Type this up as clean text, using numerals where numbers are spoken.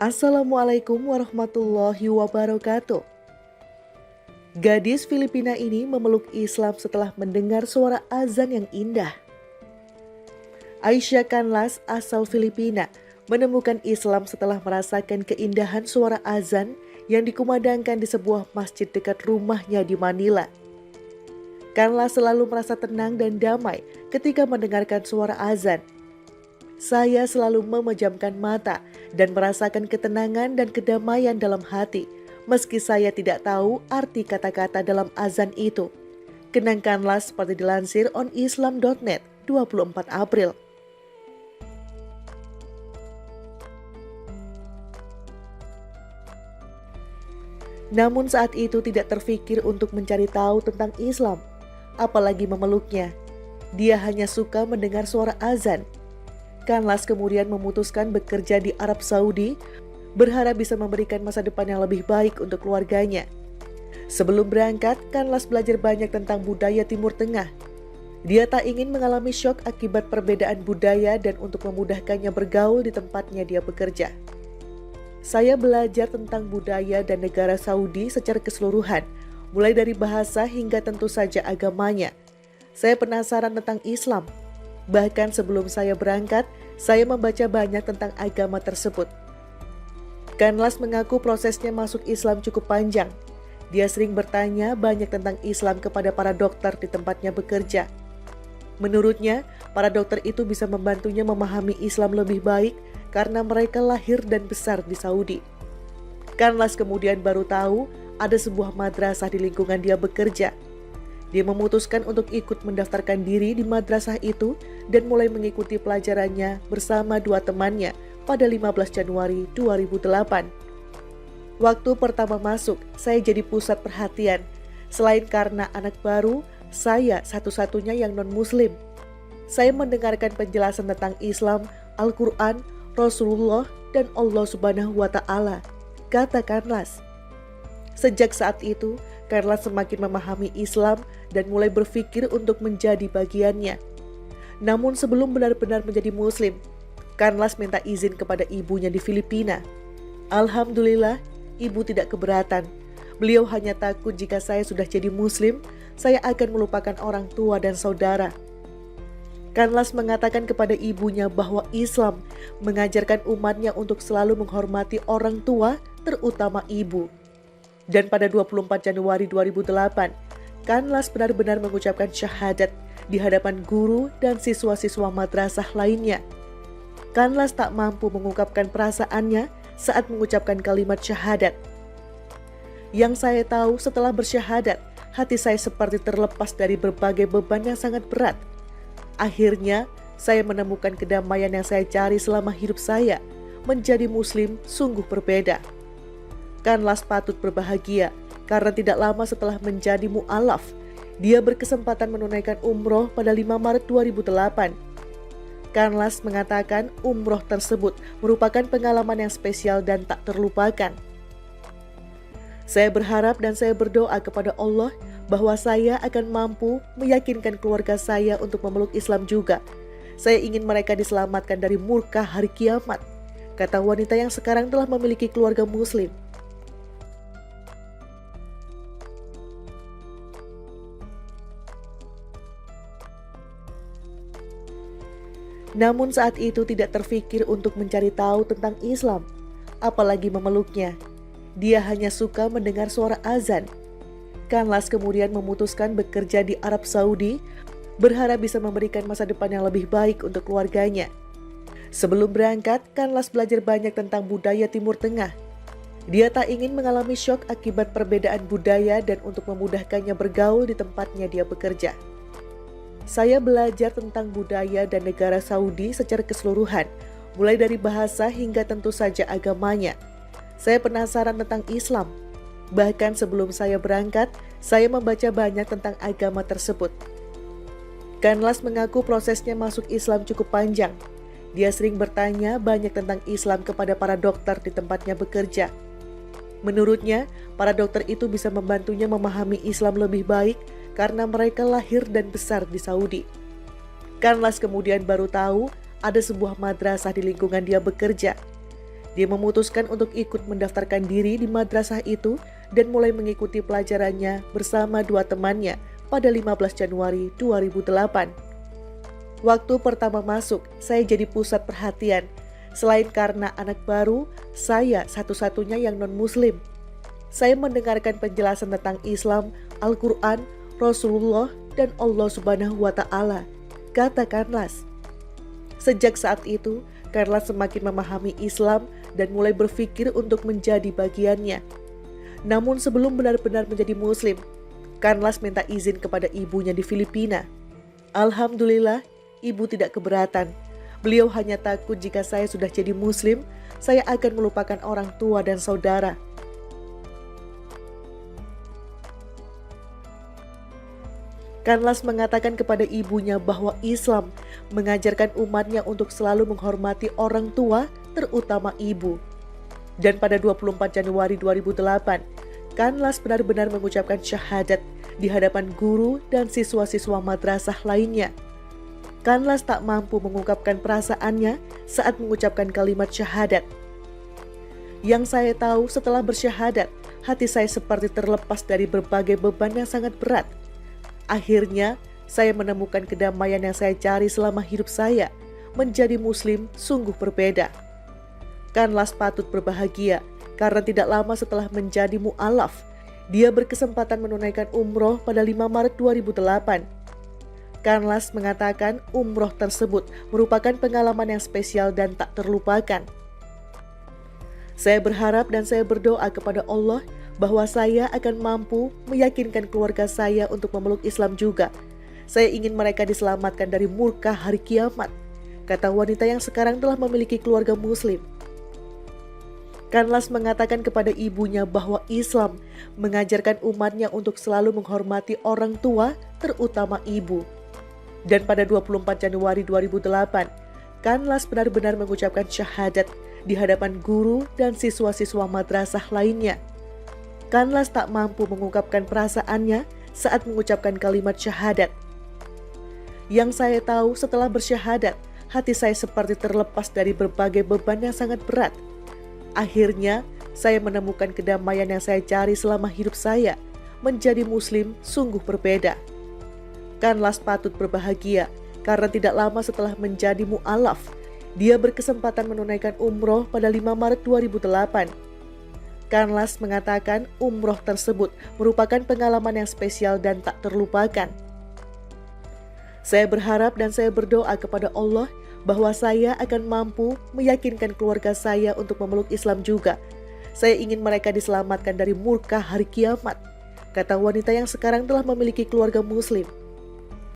Assalamualaikum warahmatullahi wabarakatuh. Gadis Filipina ini memeluk Islam setelah mendengar suara azan yang indah. Aisyah Canlas asal Filipina menemukan Islam setelah merasakan keindahan suara azan yang dikumandangkan di sebuah masjid dekat rumahnya di Manila. Canlas selalu merasa tenang dan damai ketika mendengarkan suara azan. Saya selalu memejamkan mata dan merasakan ketenangan dan kedamaian dalam hati, meski saya tidak tahu arti kata-kata dalam azan itu. Kenangkanlah seperti dilansir onislam.net 24 April. Namun saat itu tidak terfikir untuk mencari tahu tentang Islam, apalagi memeluknya. Dia hanya suka mendengar suara azan. Canlas kemudian memutuskan bekerja di Arab Saudi, berharap bisa memberikan masa depan yang lebih baik untuk keluarganya. Sebelum berangkat, Canlas belajar banyak tentang budaya Timur Tengah. Dia tak ingin mengalami syok akibat perbedaan budaya dan untuk memudahkannya bergaul di tempatnya dia bekerja. Saya belajar tentang budaya dan negara Saudi secara keseluruhan, mulai dari bahasa hingga tentu saja agamanya. Saya penasaran tentang Islam. Bahkan sebelum saya berangkat, saya membaca banyak tentang agama tersebut. Canlas mengaku prosesnya masuk Islam cukup panjang. Dia sering bertanya banyak tentang Islam kepada para dokter di tempatnya bekerja. Menurutnya, para dokter itu bisa membantunya memahami Islam lebih baik karena mereka lahir dan besar di Saudi. Canlas kemudian baru tahu ada sebuah madrasah di lingkungan dia bekerja. Dia memutuskan untuk ikut mendaftarkan diri di madrasah itu dan mulai mengikuti pelajarannya bersama dua temannya pada 15 Januari 2008. Waktu pertama masuk, saya jadi pusat perhatian. Selain karena anak baru, saya satu-satunya yang non-muslim. Saya mendengarkan penjelasan tentang Islam, Al-Quran, Rasulullah, dan Allah Subhanahu wa Ta'ala, kata Canlas. Sejak saat itu, Canlas semakin memahami Islam dan mulai berpikir untuk menjadi bagiannya. Namun sebelum benar-benar menjadi muslim, Canlas minta izin kepada ibunya di Filipina. Alhamdulillah, ibu tidak keberatan. Beliau hanya takut jika saya sudah jadi muslim, saya akan melupakan orang tua dan saudara. Canlas mengatakan kepada ibunya bahwa Islam mengajarkan umatnya untuk selalu menghormati orang tua, terutama ibu. Dan pada 24 Januari 2008, Canlas benar-benar mengucapkan syahadat di hadapan guru dan siswa-siswa madrasah lainnya. Canlas tak mampu mengungkapkan perasaannya saat mengucapkan kalimat syahadat. Yang saya tahu setelah bersyahadat, hati saya seperti terlepas dari berbagai beban yang sangat berat. Akhirnya, saya menemukan kedamaian yang saya cari selama hidup saya. Menjadi muslim sungguh berbeda. Canlas patut berbahagia karena tidak lama setelah menjadi mu'alaf, dia berkesempatan menunaikan umroh pada 5 Maret 2008. Canlas mengatakan umroh tersebut merupakan pengalaman yang spesial dan tak terlupakan. Saya berharap dan saya berdoa kepada Allah bahwa saya akan mampu meyakinkan keluarga saya untuk memeluk Islam juga. Saya ingin mereka diselamatkan dari murka hari kiamat, kata wanita yang sekarang telah memiliki keluarga muslim. Namun saat itu tidak terfikir untuk mencari tahu tentang Islam, apalagi memeluknya. Dia hanya suka mendengar suara azan. Canlas kemudian memutuskan bekerja di Arab Saudi, berharap bisa memberikan masa depan yang lebih baik untuk keluarganya. Sebelum berangkat, Canlas belajar banyak tentang budaya Timur Tengah. Dia tak ingin mengalami syok akibat perbedaan budaya dan untuk memudahkannya bergaul di tempatnya dia bekerja. Saya belajar tentang budaya dan negara Saudi secara keseluruhan, mulai dari bahasa hingga tentu saja agamanya. Saya penasaran tentang Islam. Bahkan sebelum saya berangkat, saya membaca banyak tentang agama tersebut. Canlas mengaku prosesnya masuk Islam cukup panjang. Dia sering bertanya banyak tentang Islam kepada para dokter di tempatnya bekerja. Menurutnya, para dokter itu bisa membantunya memahami Islam lebih baik karena mereka lahir dan besar di Saudi. Canlas kemudian baru tahu ada sebuah madrasah di lingkungan dia bekerja. Dia memutuskan untuk ikut mendaftarkan diri di madrasah itu dan mulai mengikuti pelajarannya bersama dua temannya pada 15 Januari 2008. Waktu pertama masuk, saya jadi pusat perhatian. Selain karena anak baru, saya satu-satunya yang non-muslim. Saya mendengarkan penjelasan tentang Islam, Al-Quran, Rasulullah, dan Allah Subhanahu wa Ta'ala, kata Kanlas. Sejak saat itu, Kanlas semakin memahami Islam dan mulai berpikir untuk menjadi bagiannya. Namun sebelum benar-benar menjadi muslim, Kanlas minta izin kepada ibunya di Filipina. Alhamdulillah, ibu tidak keberatan. Beliau hanya takut jika saya sudah jadi muslim, saya akan melupakan orang tua dan saudara. Kanlas mengatakan kepada ibunya bahwa Islam mengajarkan umatnya untuk selalu menghormati orang tua, terutama ibu. Dan pada 24 Januari 2008, Kanlas benar-benar mengucapkan syahadat di hadapan guru dan siswa-siswa madrasah lainnya. Kanlas tak mampu mengungkapkan perasaannya saat mengucapkan kalimat syahadat. Yang saya tahu setelah bersyahadat, hati saya seperti terlepas dari berbagai beban yang sangat berat. Akhirnya, saya menemukan kedamaian yang saya cari selama hidup saya. Menjadi muslim sungguh berbeda. Kanlas patut berbahagia karena tidak lama setelah menjadi mu'alaf, dia berkesempatan menunaikan umroh pada 5 Maret 2008. Kanlas mengatakan umroh tersebut merupakan pengalaman yang spesial dan tak terlupakan. Saya berharap dan saya berdoa kepada Allah bahwa saya akan mampu meyakinkan keluarga saya untuk memeluk Islam juga. Saya ingin mereka diselamatkan dari murka hari kiamat, kata wanita yang sekarang telah memiliki keluarga muslim. Kanlas mengatakan kepada ibunya bahwa Islam mengajarkan umatnya untuk selalu menghormati orang tua, terutama ibu. Dan pada 24 Januari 2008, Kanlas benar-benar mengucapkan syahadat di hadapan guru dan siswa-siswa madrasah lainnya. Kanlas tak mampu mengungkapkan perasaannya saat mengucapkan kalimat syahadat. Yang saya tahu setelah bersyahadat, hati saya seperti terlepas dari berbagai beban yang sangat berat. Akhirnya, saya menemukan kedamaian yang saya cari selama hidup saya. Menjadi muslim sungguh berbeda. Kanlas patut berbahagia karena tidak lama setelah menjadi mu'alaf, dia berkesempatan menunaikan umroh pada 5 Maret 2008. Kanlas mengatakan umroh tersebut merupakan pengalaman yang spesial dan tak terlupakan. Saya berharap dan saya berdoa kepada Allah bahwa saya akan mampu meyakinkan keluarga saya untuk memeluk Islam juga. Saya ingin mereka diselamatkan dari murka hari kiamat, kata wanita yang sekarang telah memiliki keluarga muslim.